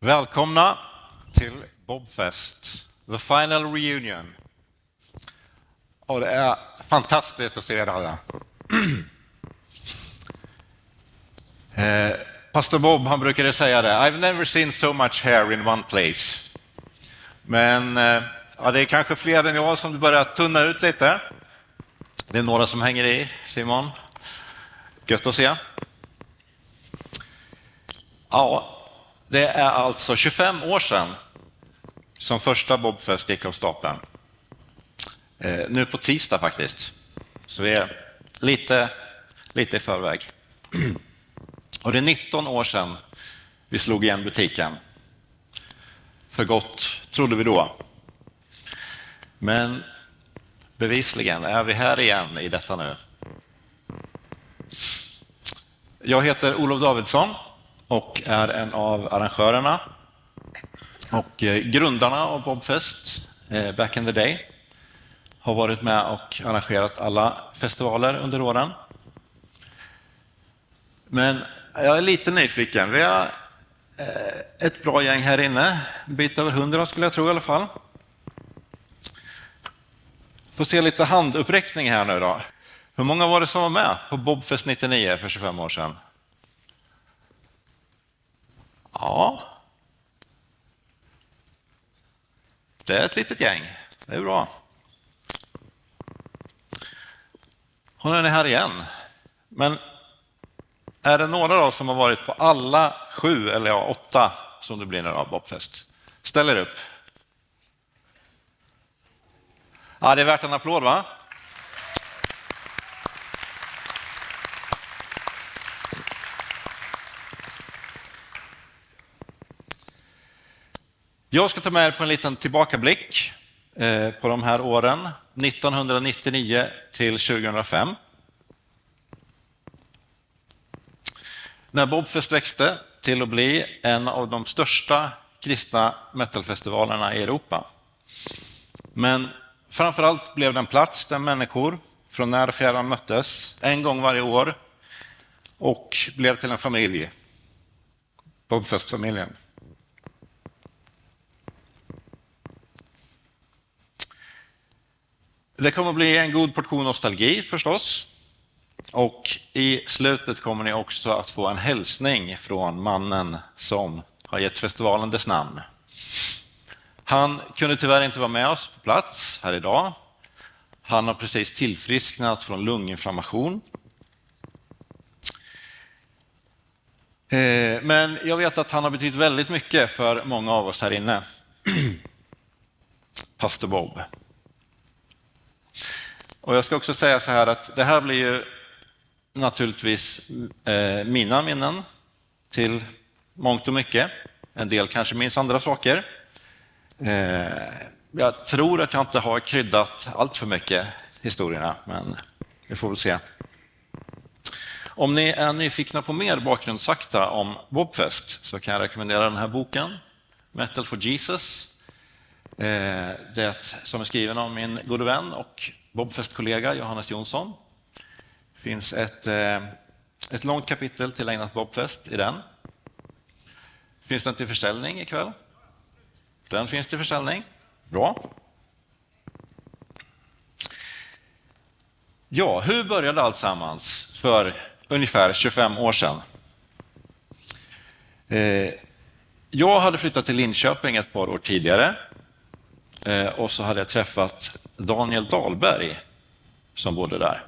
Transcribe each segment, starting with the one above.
Välkomna till Bobfest, the final reunion. Och det är fantastiskt att se er alla. Pastor Bob, han brukade säga det. I've never seen so much hair in one place. Men ja, det är kanske fler än jag som börjar tunna ut lite. Det är några som hänger i, Simon. Gött att se. Ja, det är alltså 25 år sedan som första Bobfest gick av stapeln. Nu på tisdag faktiskt. Så vi är lite i förväg. Och det är 19 år sedan vi slog igen butiken. För gott, trodde vi då. Men bevisligen är vi här igen i detta nu. Jag heter Olof Davidsson och är en av arrangörerna och grundarna av Bobfest back in the day. Har varit med och arrangerat alla festivaler under åren. Men jag är lite nyfiken. Vi har ett bra gäng här inne. En bit över 100 skulle jag tro i alla fall. Får se lite handuppräckning här nu då. Hur många var det som var med på Bobfest 99 för 25 år sedan? Ja. Det är ett litet gäng. Det är bra. Och nu är ni här igen. Men är det några då som har varit på alla 7 eller 8 som det blir nu av Bobfest? Ställ er upp. Ja, det är värt en applåd, va? Jag ska ta med er på en liten tillbakablick på de här åren, 1999 till 2005. När Bobfest växte till att bli en av de största kristna metalfestivalerna i Europa. Men framförallt blev det en plats där människor från när och fjärran möttes en gång varje år och blev till en familj, Bobfest-familjen. Det kommer att bli en god portion nostalgi förstås. Och i slutet kommer ni också att få en hälsning från mannen som har gett festivalen dess namn. Han kunde tyvärr inte vara med oss på plats här idag. Han har precis tillfrisknat från lunginflammation. Men jag vet att han har betytt väldigt mycket för många av oss här inne. Pastor Bob. Och jag ska också säga så här att det här blir ju naturligtvis mina minnen till mångt och mycket. En del kanske minns andra saker. Jag tror att jag inte har kryddat allt för mycket historierna, men vi får väl se. Om ni är nyfikna på mer bakgrundsfakta om Bobfest så kan jag rekommendera den här boken, Metal for Jesus. Det som är skriven av min gode vän och Bobfest-kollega Johannes Jonsson. Det finns ett långt kapitel tillägnat Bobfest i den. Finns den till försäljning ikväll? Den finns till försäljning. Bra. Ja, hur började allt sammans för ungefär 25 år sedan? Jag hade flyttat till Linköping ett par år tidigare. Och så hade jag träffat Daniel Dahlberg som bodde där.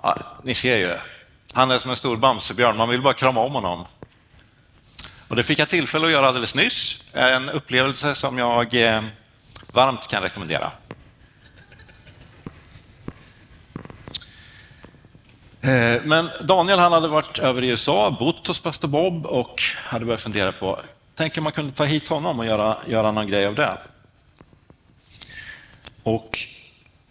Ja, ni ser ju, han är som en stor bamsebjörn, man vill bara krama om honom. Och det fick jag tillfälle att göra alldeles nyss. En upplevelse som jag varmt kan rekommendera. Men Daniel, han hade varit över i USA, bott hos Pastor Bob och hade börjat fundera på, tänker man kunde ta hit honom och göra någon grej av det. Och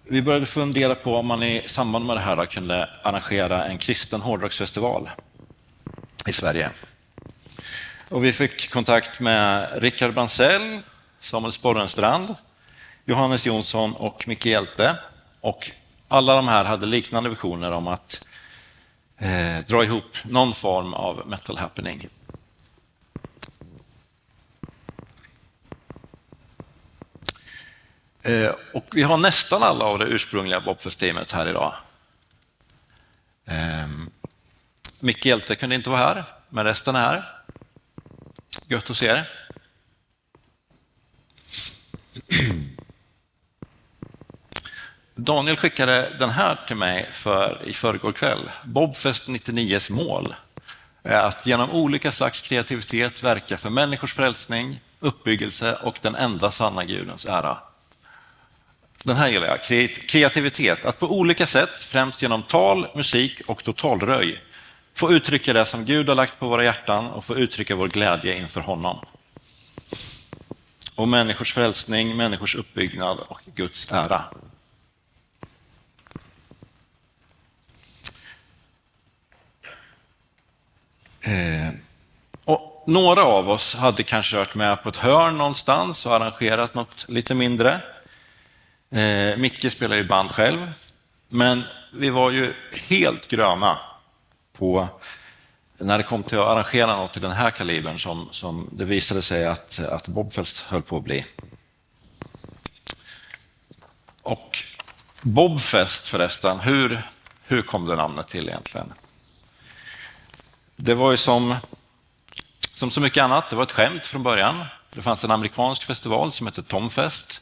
vi började fundera på om man i samband med det här kunde arrangera en kristen hårdrocksfestival i Sverige. Och vi fick kontakt med Rickard Bransell, Samuel Sporrenstrand, Johannes Jonsson och Micke Hjälte. Och alla de här hade liknande visioner om att dra ihop någon form av metal happening. Och vi har nästan alla av det ursprungliga Bobfest-teamet här idag. Micke Hjälte kunde inte vara här, men resten är här. Gött att se er. Daniel skickade den här till mig i förrgår kväll. Bobfest 99s mål är att genom olika slags kreativitet verka för människors frälsning, uppbyggelse och den enda sanna Gudens ära. Den här gillar jag. Kreativitet. Att på olika sätt, främst genom tal, musik och totalröj, få uttrycka det som Gud har lagt på våra hjärtan och få uttrycka vår glädje inför honom. Och människors frälsning, människors uppbyggnad och Guds ära. Och några av oss hade kanske varit med på ett hörn någonstans och arrangerat något lite mindre. Micke spelar ju band själv, men vi var ju helt gröna på när det kom till att arrangera något i den här kalibern som det visade sig att Bobfest höll på att bli. Och Bobfest förresten, hur kom det namnet till egentligen? Det var ju som så mycket annat, det var ett skämt från början. Det fanns en amerikansk festival som hette Tomfest.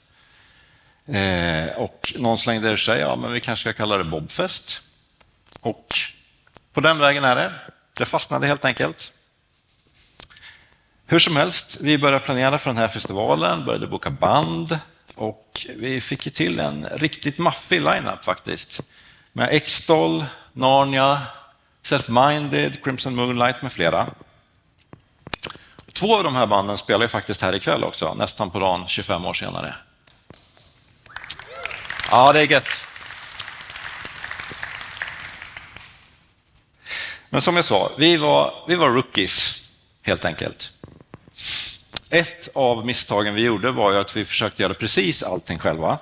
Och någon slängde ur sig, ja men vi kanske ska kalla det Bobfest. Och på den vägen är det. Det fastnade helt enkelt. Hur som helst, vi började planera för den här festivalen, började boka band och vi fick till en riktigt maffig lineup faktiskt. Med Extol, Narnia, Self-Minded, Crimson Moonlight med flera. 2 av de här banden spelar ju faktiskt här ikväll också, nästan på dagen 25 år senare. Ja, det är gött. Men som jag sa, vi var rookies helt enkelt. Ett av misstagen vi gjorde var ju att vi försökte göra precis allting själva.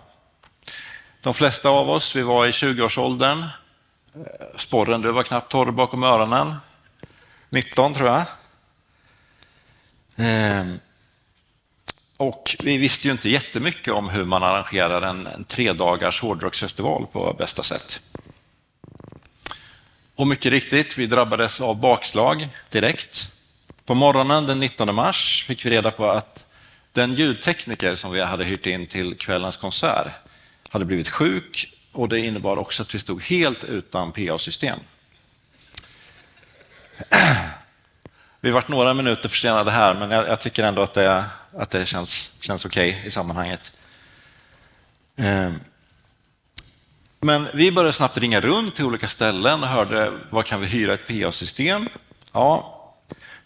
De flesta av oss, vi var i 20-årsåldern. Sporren, du var knappt torr bakom öronen. 19 tror jag. Och vi visste ju inte jättemycket om hur man arrangerar en 3-dagars hårdrocksfestival på bästa sätt. Och mycket riktigt, vi drabbades av bakslag direkt. På morgonen den 19 mars fick vi reda på att den ljudtekniker som vi hade hyrt in till kvällens konsert hade blivit sjuk och det innebar också att vi stod helt utan PA-system. Vi varit några minuter försenade här, men jag tycker ändå att det känns okej i sammanhanget. Men vi började snabbt ringa runt till olika ställen och hörde var kan vi hyra ett PA-system. Ja,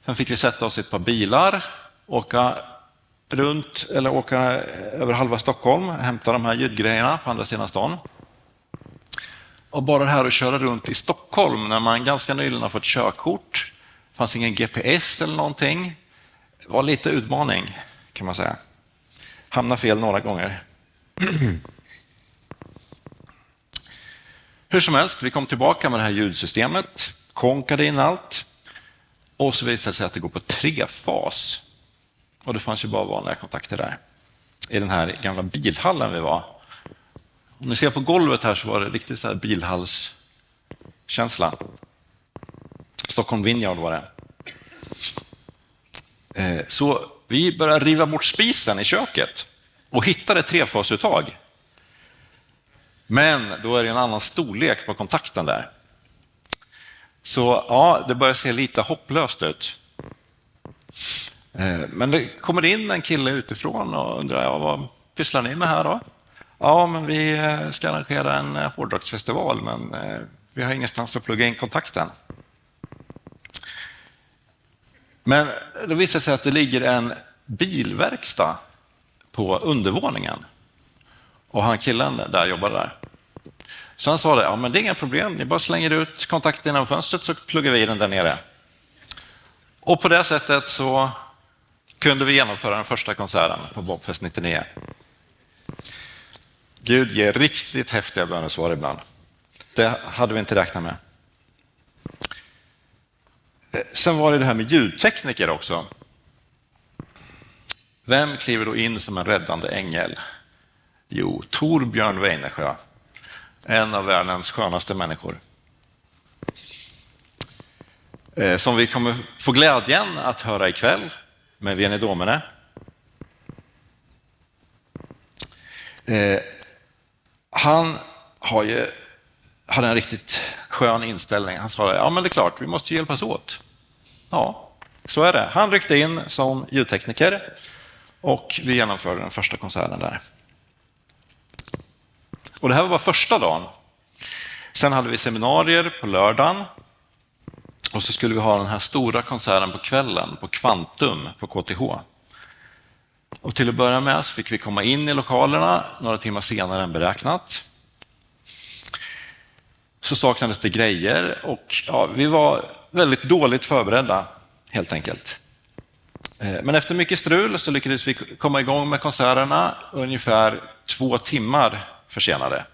sen fick vi sätta oss i ett par bilar, åka över halva Stockholm, hämta de här ljudgrejerna på andra sidan stan. Och bara det här att köra runt i Stockholm när man ganska nyligen har fått körkort, fanns ingen GPS eller någonting, var lite utmaning kan man säga. Hamna fel några gånger. Hur som helst, vi kom tillbaka med det här ljudsystemet, konkade in allt och så visade det sig att det går på 3-fas. Och det fanns ju bara vanliga kontakter där. I den här gamla bilhallen vi var. Om ni ser på golvet här så var det riktigt så här bilhallskänsla. Stockholm Vineyard var det. Så vi började riva bort spisen i köket och hittade 3-fasuttag. Men då är det en annan storlek på kontakten där. Så ja, det börjar se lite hopplöst ut. Men det kommer in en kille utifrån och undrar, vad pysslar ni med här då? Ja, men vi ska arrangera en hårdrocksfestival, men vi har ingenstans att plugga in kontakten. Men då visar det sig att det ligger en bilverkstad på undervåningen. Och han killen där jobbar där. Så han sa det, ja men det är inga problem, ni bara slänger ut kontakten genom fönstret så pluggar vi den där nere. Och på det sättet så kunde vi genomföra den första konserten på Bobfest 99. Gud ger riktigt häftiga bönesvar ibland. Det hade vi inte räknat med. Sen var det här med ljudtekniker också. Vem kliver då in som en räddande ängel? Jo, Torbjörn Weinersjö. En av världens skönaste människor. Som vi kommer få glädjen att höra ikväll med Veni Domine. Han hade en riktigt skön inställning. Han sa, ja men det är klart, vi måste hjälpas åt. Ja, så är det. Han ryckte in som ljudtekniker och vi genomförde den första konserten där. Och det här var bara första dagen. Sen hade vi seminarier på lördagen. Och så skulle vi ha den här stora konserten på kvällen på Kvantum på KTH. Och till att börja med så fick vi komma in i lokalerna några timmar senare än beräknat. Så saknades det grejer och ja, vi var väldigt dåligt förberedda helt enkelt. Men efter mycket strul så lyckades vi komma igång med konserterna ungefär 2 timmar försenade.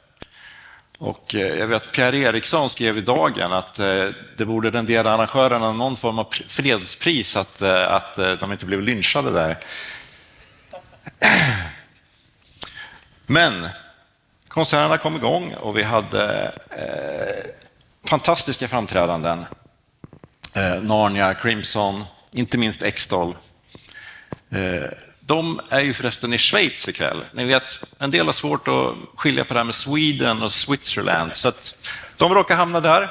Och jag vet att Pierre Eriksson skrev i Dagen att det borde rendera arrangörerna någon form av fredspris att de inte blev lynchade där. Men konserterna kom igång och vi hade fantastiska framträdanden. Narnia, Crimson, inte minst Extol. De är ju förresten i Schweiz ikväll. Ni vet, en del har svårt att skilja på det här med Sweden och Switzerland. Så att de råkar hamna där.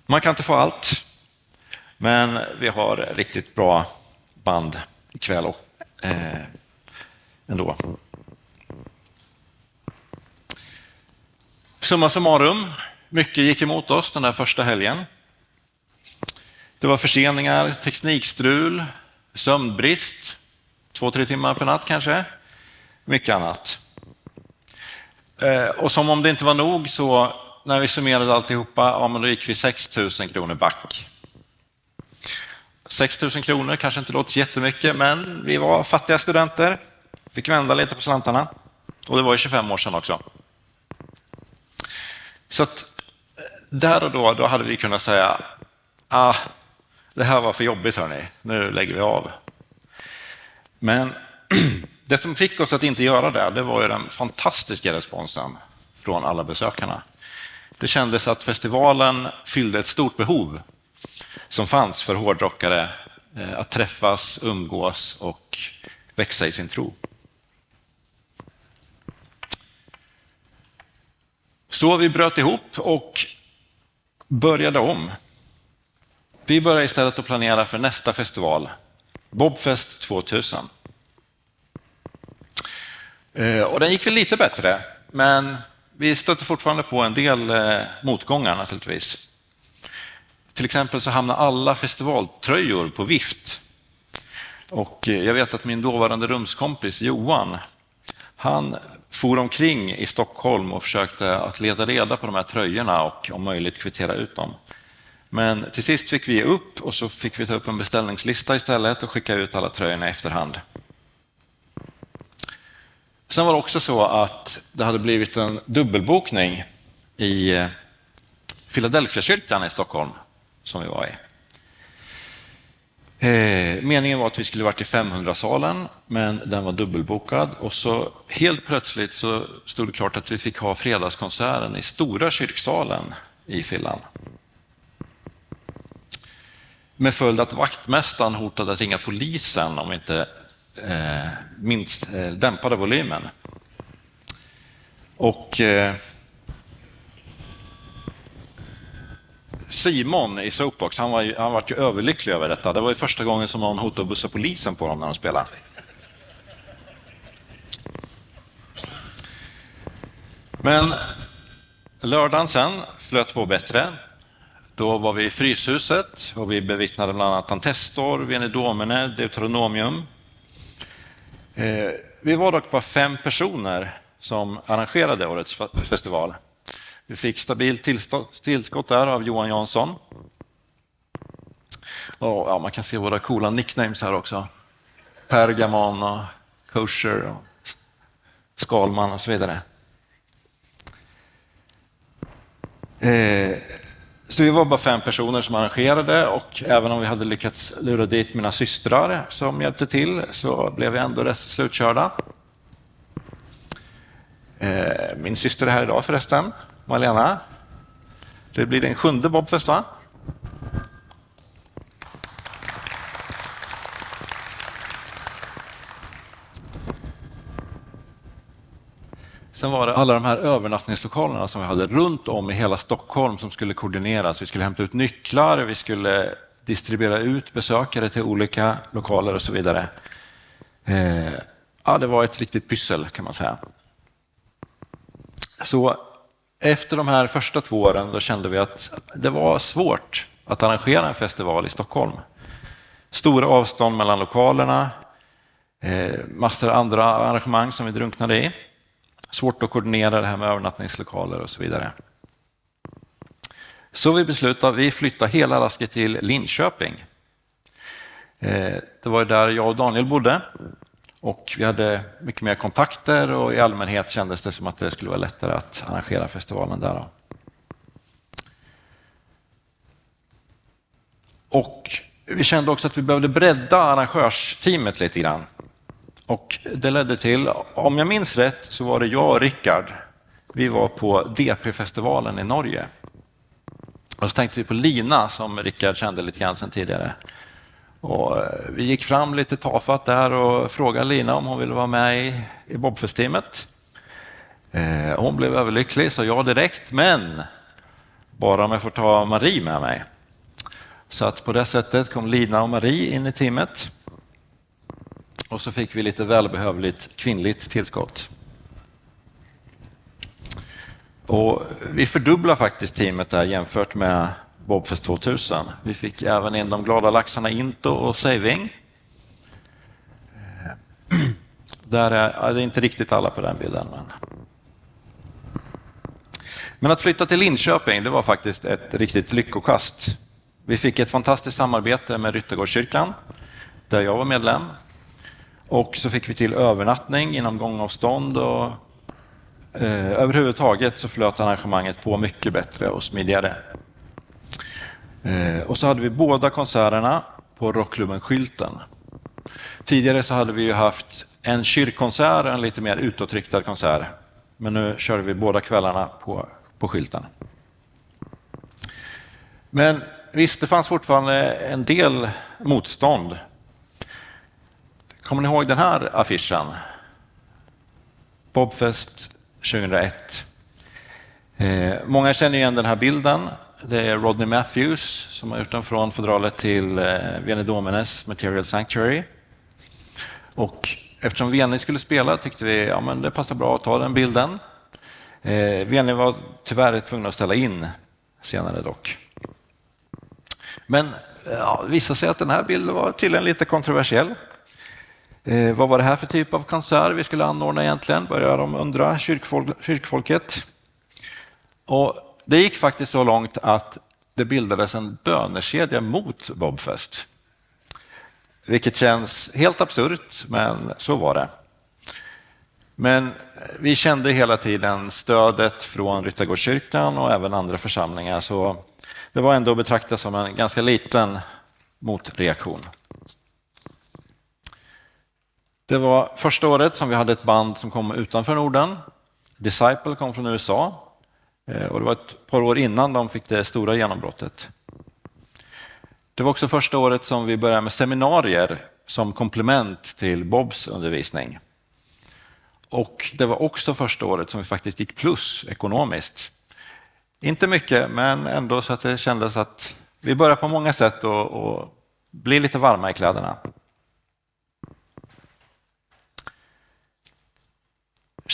Man kan inte få allt. Men vi har riktigt bra band ikväll och, ändå. Summa summarum. Mycket gick emot oss den här första helgen. Det var förseningar, teknikstrul, sömnbrist, 2-3 timmar per natt kanske, mycket annat. Och som om det inte var nog så när vi summerade alltihopa, ja men då gick vi 6 000 kronor back. 6 000 kronor kanske inte låter jättemycket, men vi var fattiga studenter, fick vända lite på slantarna och det var ju 25 år sedan också. Så att där och då hade vi kunnat säga, det här var för jobbigt hörni, nu lägger vi av. Men det som fick oss att inte göra det var ju den fantastiska responsen från alla besökarna. Det kändes att festivalen fyllde ett stort behov som fanns för hårdrockare att träffas, umgås och växa i sin tro. Så vi bröt ihop och började om. Vi började istället att planera för nästa festival, Bobfest 2000. Och den gick väl lite bättre, men vi stötte fortfarande på en del motgångar naturligtvis. Till exempel så hamnade alla festivaltröjor på vift. Och jag vet att min dåvarande rumskompis Johan, han for omkring i Stockholm och försökte att leda reda på de här tröjorna och om möjligt kvittera ut dem. Men till sist fick vi ge upp och så fick vi ta upp en beställningslista istället och skicka ut alla tröjorna i efterhand. Sen var det också så att det hade blivit en dubbelbokning i Philadelphia-kyrkan i Stockholm som vi var i. Meningen var att vi skulle varit i 500-salen, men den var dubbelbokad och så helt plötsligt så stod det klart att vi fick ha fredagskonserten i stora kyrksalen i Finland. Med följd att vaktmästaren hotade att ringa polisen om vi inte dämpade volymen. Och Simon i Soapbox, han var ju överlycklig över detta. Det var ju första gången som någon hotade att bussa polisen på dem när de spelade. Men lördagen sen flöt på bättre. Då var vi i Fryshuset och vi bevittnade bland annat Antestor, Veni Domine, Deuteronomium. Vi var dock bara 5 personer som arrangerade årets festival. Vi fick stabilt tillskott där av Johan Jansson. Och ja, man kan se våra coola nicknames här också. Pergamon och Kosher och Skalman och så vidare. Så vi var bara 5 personer som arrangerade och även om vi hade lyckats lura dit mina systrar som hjälpte till så blev vi ändå rätt slutkörda. Min syster är här idag förresten, Malena. Det blir din 7:e Bobfest, va? Sen var det alla de här övernattningslokalerna som vi hade runt om i hela Stockholm som skulle koordineras. Vi skulle hämta ut nycklar, vi skulle distribuera ut besökare till olika lokaler och så vidare. Ja, det var ett riktigt pyssel kan man säga. Så efter de här första 2 åren då kände vi att det var svårt att arrangera en festival i Stockholm. Stora avstånd mellan lokalerna, massor andra arrangemang som vi drunknade i. Svårt att koordinera det här med övernattningslokaler och så vidare. Så vi beslutade att vi flyttar hela rasket till Linköping. Det var där jag och Daniel bodde. Och vi hade mycket mer kontakter och i allmänhet kändes det som att det skulle vara lättare att arrangera festivalen där. Och vi kände också att vi behövde bredda arrangörsteamet lite grann. Och det ledde till, om jag minns rätt, så var det jag och Rickard. Vi var på DP-festivalen i Norge. Och så tänkte vi på Lina som Rickard kände lite grann sedan tidigare. Och vi gick fram lite tafatt där och frågade Lina om hon ville vara med i Bobfest-teamet. Hon blev överlycklig, så ja direkt, men bara om jag får ta Marie med mig. Så att på det sättet kom Lina och Marie in i teamet. Och så fick vi lite välbehövligt kvinnligt tillskott. Och vi fördubblar faktiskt teamet där jämfört med Bobfest 2000. Vi fick även in de glada laxarna Into och Saving. Där är det inte riktigt alla på den bilden. Men att flytta till Linköping, det var faktiskt ett riktigt lyckokast. Vi fick ett fantastiskt samarbete med Ryttargårdskyrkan, där jag var medlem. Och så fick vi till övernattning inom gångavstånd och överhuvudtaget så flöt arrangemanget på mycket bättre och smidigare. Och så hade vi båda konserterna på rockklubben Skylten. Tidigare så hade vi ju haft en kyrkkonsert och en lite mer utåtriktad konsert. Men nu körde vi båda kvällarna på Skylten. Men visst, det fanns fortfarande en del motstånd. Kommer ni ihåg den här affischen? Bobfest 2001. Många känner igen den här bilden. Det är Rodney Matthews som har gjort den från fodralet till Veni Dominis Material Sanctuary. Och eftersom Veni skulle spela tyckte vi att det passar bra att ta den bilden. Veni var tyvärr tvungen att ställa in senare dock. Men det visade sig att den här bilden var tydligen lite kontroversiell. Vad var det här för typ av konsert vi skulle anordna egentligen? Började de undra, kyrkfolket. Och det gick faktiskt så långt att det bildades en bönekedja mot Bobfest. Vilket känns helt absurt, men så var det. Men vi kände hela tiden stödet från Ryttargårdskyrkan och även andra församlingar. Så det var ändå betraktat som en ganska liten motreaktion. Det var första året som vi hade ett band som kom utanför Norden. Disciple kom från USA. Och det var ett par år innan de fick det stora genombrottet. Det var också första året som vi började med seminarier som komplement till Bobs undervisning. Och det var också första året som vi faktiskt gick plus ekonomiskt. Inte mycket, men ändå så att det kändes att vi började på många sätt och bli lite varma i kläderna.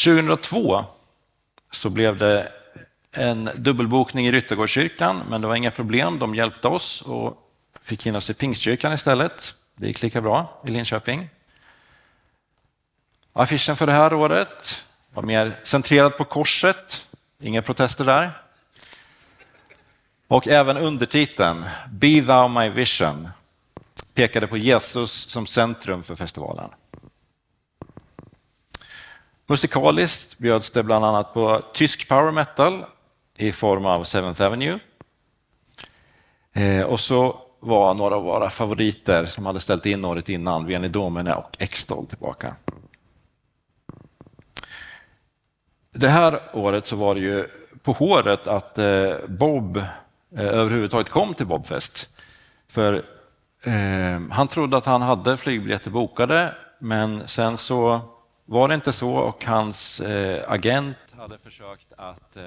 2002 så blev det en dubbelbokning i Ryttargårdskyrkan, men det var inga problem. De hjälpte oss och fick in oss i Pingstkyrkan istället. Det gick lika bra i Linköping. Affischen för det här året var mer centrerad på korset. Inga protester där. Och även undertiteln Be thou my vision pekade på Jesus som centrum för festivalen. Musikaliskt bjöds det bland annat på tysk power metal i form av Seventh Avenue. Och så var några av våra favoriter som hade ställt in året innan, Veni Domine och Extol tillbaka. Det här året så var det ju på håret att Bob överhuvudtaget kom till Bobfest. För han trodde att han hade flygbiljetter bokade, men sen så var det inte så och hans agent hade försökt att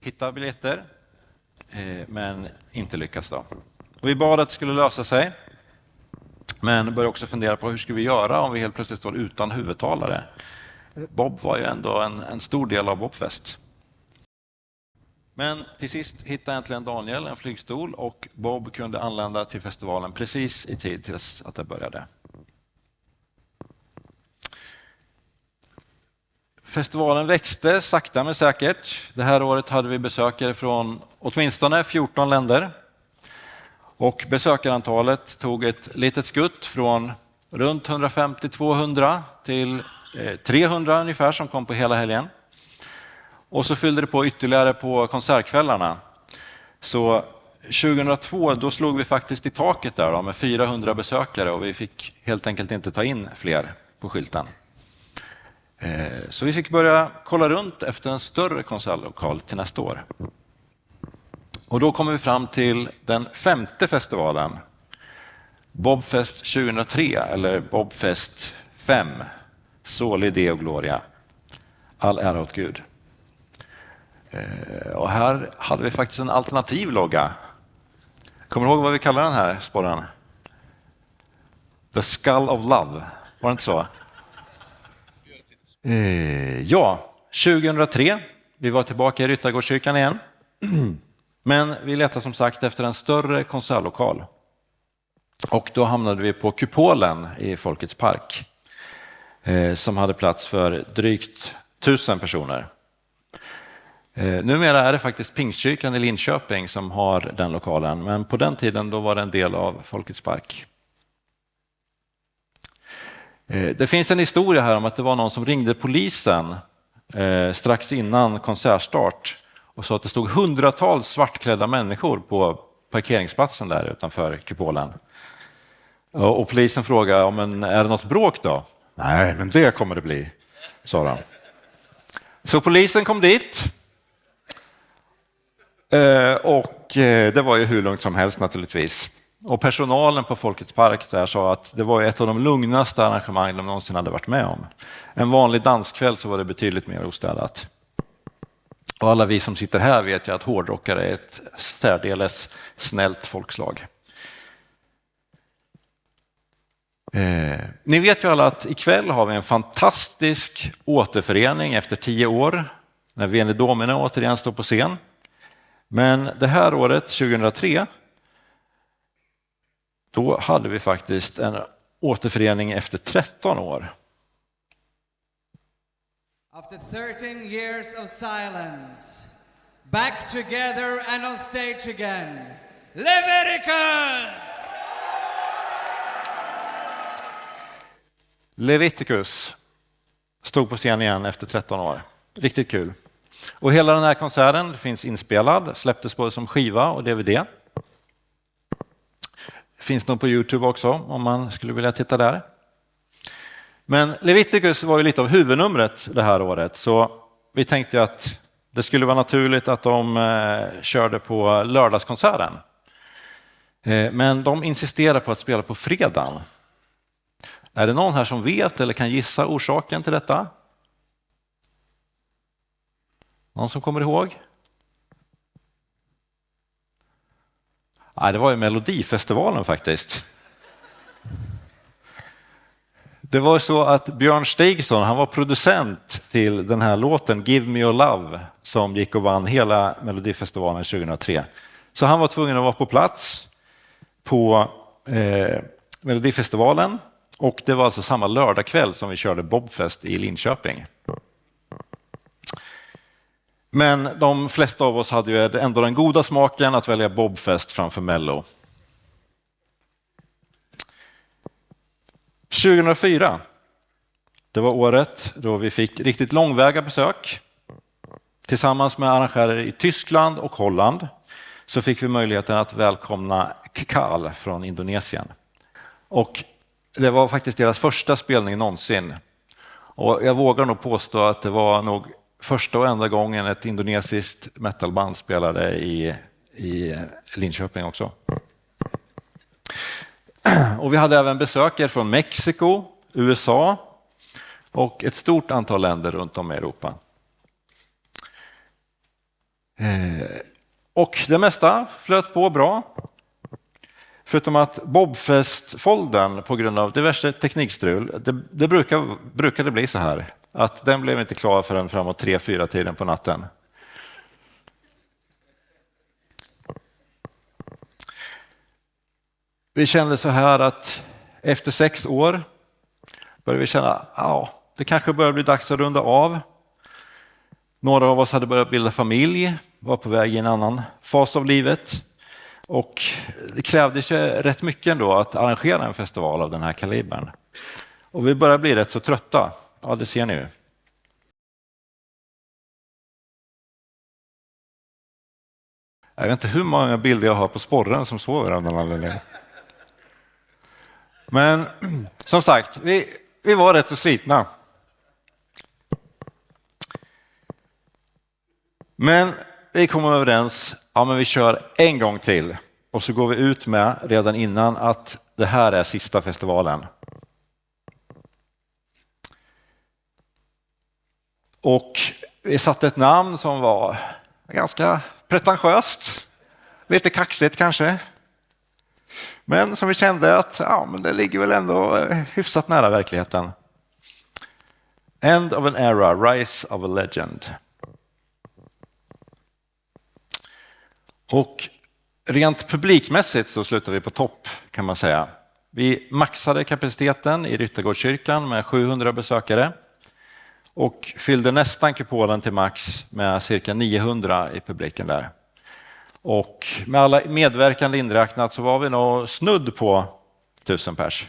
hitta biljetter, men inte lyckats då. Och vi bad att det skulle lösa sig, men började också fundera på hur ska vi göra om vi helt plötsligt står utan huvudtalare. Bob var ju ändå en stor del av Bobfest. Men till sist hittade äntligen Daniel en flygstol och Bob kunde anlända till festivalen precis i tid tills att det började. Festivalen växte sakta men säkert. Det här året hade vi besökare från åtminstone 14 länder. Och besökarantalet tog ett litet skutt från runt 150-200 till 300 ungefär som kom på hela helgen. Och så fyllde det på ytterligare på konsertkvällarna. Så 2002 då slog vi faktiskt i taket där då, med 400 besökare och vi fick helt enkelt inte ta in fler på skylten. Så vi fick börja kolla runt efter en större konsertlokal till nästa år. Och då kommer vi fram till den 5:e festivalen. Bobfest 2003 eller Bobfest 5. Soli Deo Gloria. All ära åt Gud. Och här hade vi faktiskt en alternativ logga. Kommer du ihåg vad vi kallar den här sporren? The Skull of Love. Var det inte så? Ja, 2003. Vi var tillbaka i Ryttargårdskyrkan igen. Men vi letade som sagt efter en större konsertlokal. Och då hamnade vi på Kupolen i Folkets park. Som hade plats för drygt 1000 personer. Numera är det faktiskt Pingstkyrkan i Linköping som har den lokalen. Men på den tiden då var det en del av Folkets park. Det finns en historia här om att det var någon som ringde polisen strax innan konsertstart och sa att det stod hundratals svartklädda människor på parkeringsplatsen där utanför Kupolen. Och polisen frågade, men är det något bråk då? Nej, men det kommer det bli, sa de. Så polisen kom dit. Och det var ju hur lugnt som helst naturligtvis. Och personalen på Folkets park där sa att det var ett av de lugnaste arrangemang de någonsin hade varit med om. En vanlig danskväll så var det betydligt mer ostädat. Och alla vi som sitter här vet ju att hårdrockare är ett särdeles snällt folkslag. Ni vet ju alla att ikväll har vi en fantastisk återförening efter 10 år när Veni Domine återigen står på scen. Men det här året, 2003, då hade vi faktiskt en återförening efter 13 år. After 13 years of silence, back together and on stage again, Leviticus! Leviticus stod på scen igen efter 13 år. Riktigt kul. Och hela den här konserten finns inspelad, släpptes både som skiva och DVD. Finns nog på YouTube också om man skulle vilja titta där. Men Leviticus var ju lite av huvudnumret det här året, så vi tänkte att det skulle vara naturligt att de körde på lördagskonserten. Men de insisterar på att spela på fredagen. Är det någon här som vet eller kan gissa orsaken till detta? Någon som kommer ihåg? Nej, det var ju Melodifestivalen faktiskt. Det var så att Björn Stigson, han var producent till den här låten Give Me Your Love som gick och vann hela Melodifestivalen 2003. Så han var tvungen att vara på plats på Melodifestivalen och det var alltså samma lördagkväll som vi körde Bobfest i Linköping. Men de flesta av oss hade ju ändå den goda smaken att välja Bobfest framför Mello. 2004, det var året då vi fick riktigt långväga besök. Tillsammans med arrangörer i Tyskland och Holland så fick vi möjligheten att välkomna Kekal från Indonesien. Och det var faktiskt deras första spelning någonsin. Och jag vågar nog påstå att det var nog första och enda gången ett indonesiskt metalband spelade i Linköping också. Och vi hade även besökare från Mexiko, USA och ett stort antal länder runt om i Europa. Och det mesta flöt på bra. Förutom att Bobfest-foldern på grund av diverse teknikstrul, det brukade bli så här. Att den blev inte klar förrän framåt 3-4 tiden på natten. Vi kände så här att efter 6 år började vi känna det kanske börjar bli dags att runda av. Några av oss hade börjat bilda familj, var på väg i en annan fas av livet. Och det krävdes ju rätt mycket ändå att arrangera en festival av den här kalibern. Och vi börjar bli rätt så trötta. Ja, det ser ni ju. Jag vet inte hur många bilder jag har på sporren som sover av den anledningen. Men som sagt, vi var rätt så slitna. Men vi kom överens, men vi kör en gång till. Och så går vi ut med redan innan att det här är sista festivalen. Och vi satte ett namn som var ganska pretentiöst. Lite kaxigt kanske. Men som vi kände att men det ligger väl ändå hyfsat nära verkligheten. End of an era, rise of a legend. Och rent publikmässigt så slutade vi på topp kan man säga. Vi maxade kapaciteten i Ryttargårdskyrkan med 700 besökare och fyllde nästan kupolen till max med cirka 900 i publiken där. Och med alla medverkande inräknat så var vi nog snudd på 1000 pers.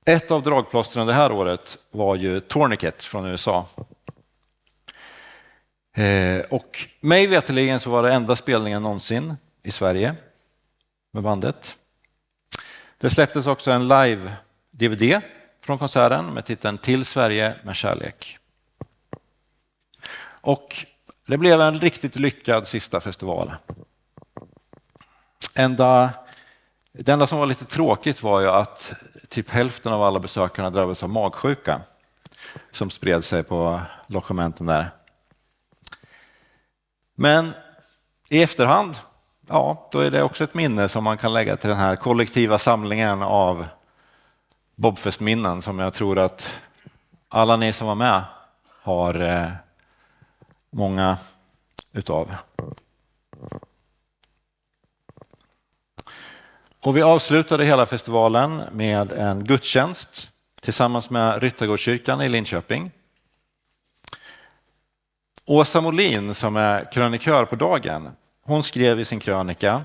Ett av dragplåstren det här året var ju Tourniquet från USA. Och mig veteligen så var det enda spelningen någonsin i Sverige med bandet. Det släpptes också en live-DVD från konserten med titeln Till Sverige med kärlek. Och det blev en riktigt lyckad sista festival. Det enda som var lite tråkigt var ju att typ hälften av alla besökarna drabbades av magsjuka som spred sig på logementen där. Men i efterhand, då är det också ett minne som man kan lägga till den här kollektiva samlingen av Bobfest-minnen som jag tror att alla ni som var med har många utav. Och vi avslutade hela festivalen med en gudstjänst tillsammans med Ryttargårdskyrkan i Linköping. Åsa Molin som är krönikör på dagen, hon skrev i sin krönika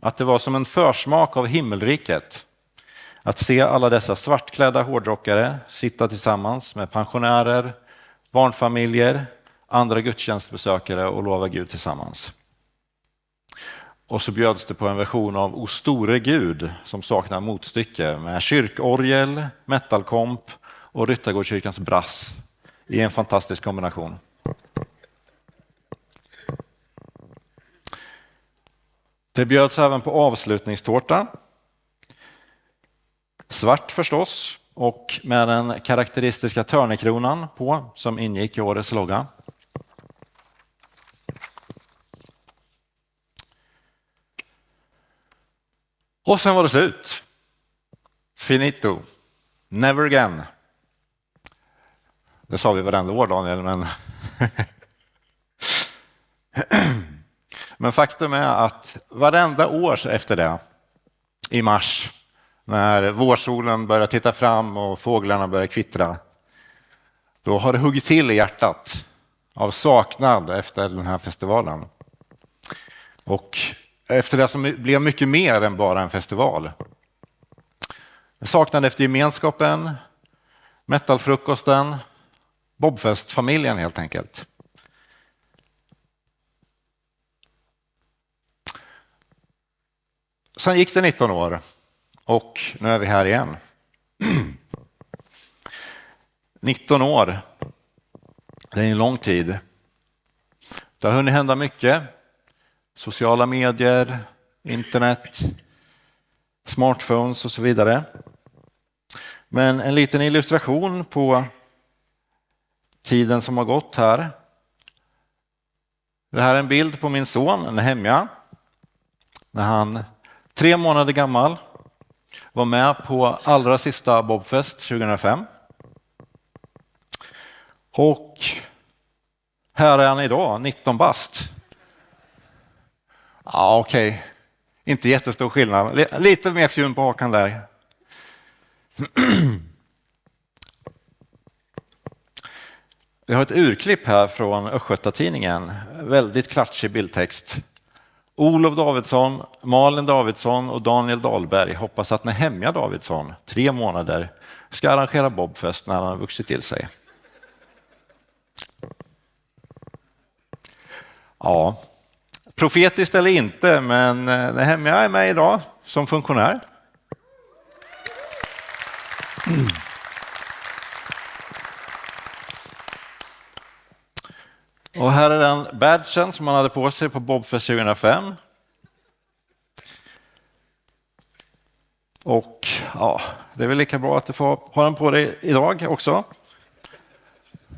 att det var som en försmak av himmelriket att se alla dessa svartklädda hårdrockare sitta tillsammans med pensionärer, barnfamiljer, andra gudstjänstbesökare och lova Gud tillsammans. Och så bjöds det på en version av O store Gud som saknar motstycke med kyrkorgel, metalkomp och Ryttargårdskyrkans brass i en fantastisk kombination. Det bjöds även på avslutningstårta. Svart förstås och med den karaktäristiska törnekronan på som ingick i årets logga. Och sen var det slut. Finito. Never again. Det sa vi varenda år, Daniel, men men faktum är att varenda år efter det, i mars, när vårsolen börjar titta fram och fåglarna börjar kvittra, då har det huggit till i hjärtat av saknad efter den här festivalen. Och efter det som blev mycket mer än bara en festival. Saknad efter gemenskapen, metalfrukosten, Bobfest-familjen helt enkelt. Sen gick det 19 år och nu är vi här igen. 19 år. Det är en lång tid. Det har hunnit hända mycket. Sociala medier, internet, smartphones och så vidare. Men en liten illustration på tiden som har gått här. Det här är en bild på min son Nehemja. När han 3 månader gammal var med på allra sista Bobfest 2005. Och här är han idag, 19 bast. Ja, okej. Inte jättestor skillnad. Lite mer fjun på hakan där. Vi har ett urklipp här från Östgötatidningen. Väldigt klatschig bildtext. Olof Davidsson, Malin Davidsson och Daniel Dahlberg hoppas att Nehemja Davidsson, 3 månader, ska arrangera Bobfest när han har vuxit till sig. Ja, profetiskt eller inte, men Nehemja är med idag som funktionär. Och här är den badgen som han hade på sig på Bobfest 2005. Och ja, det är väl lika bra att du får ha den på dig idag också.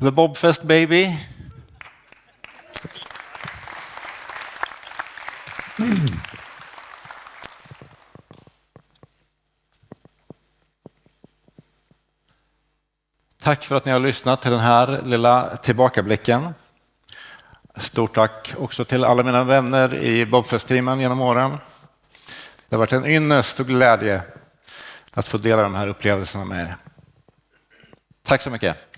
The Bobfest baby. Tack för att ni har lyssnat till den här lilla tillbakablicken. Stort tack också till alla mina vänner i Bobfest-teamen genom åren. Det har varit en ynnest och glädje att få dela de här upplevelserna med er. Tack så mycket.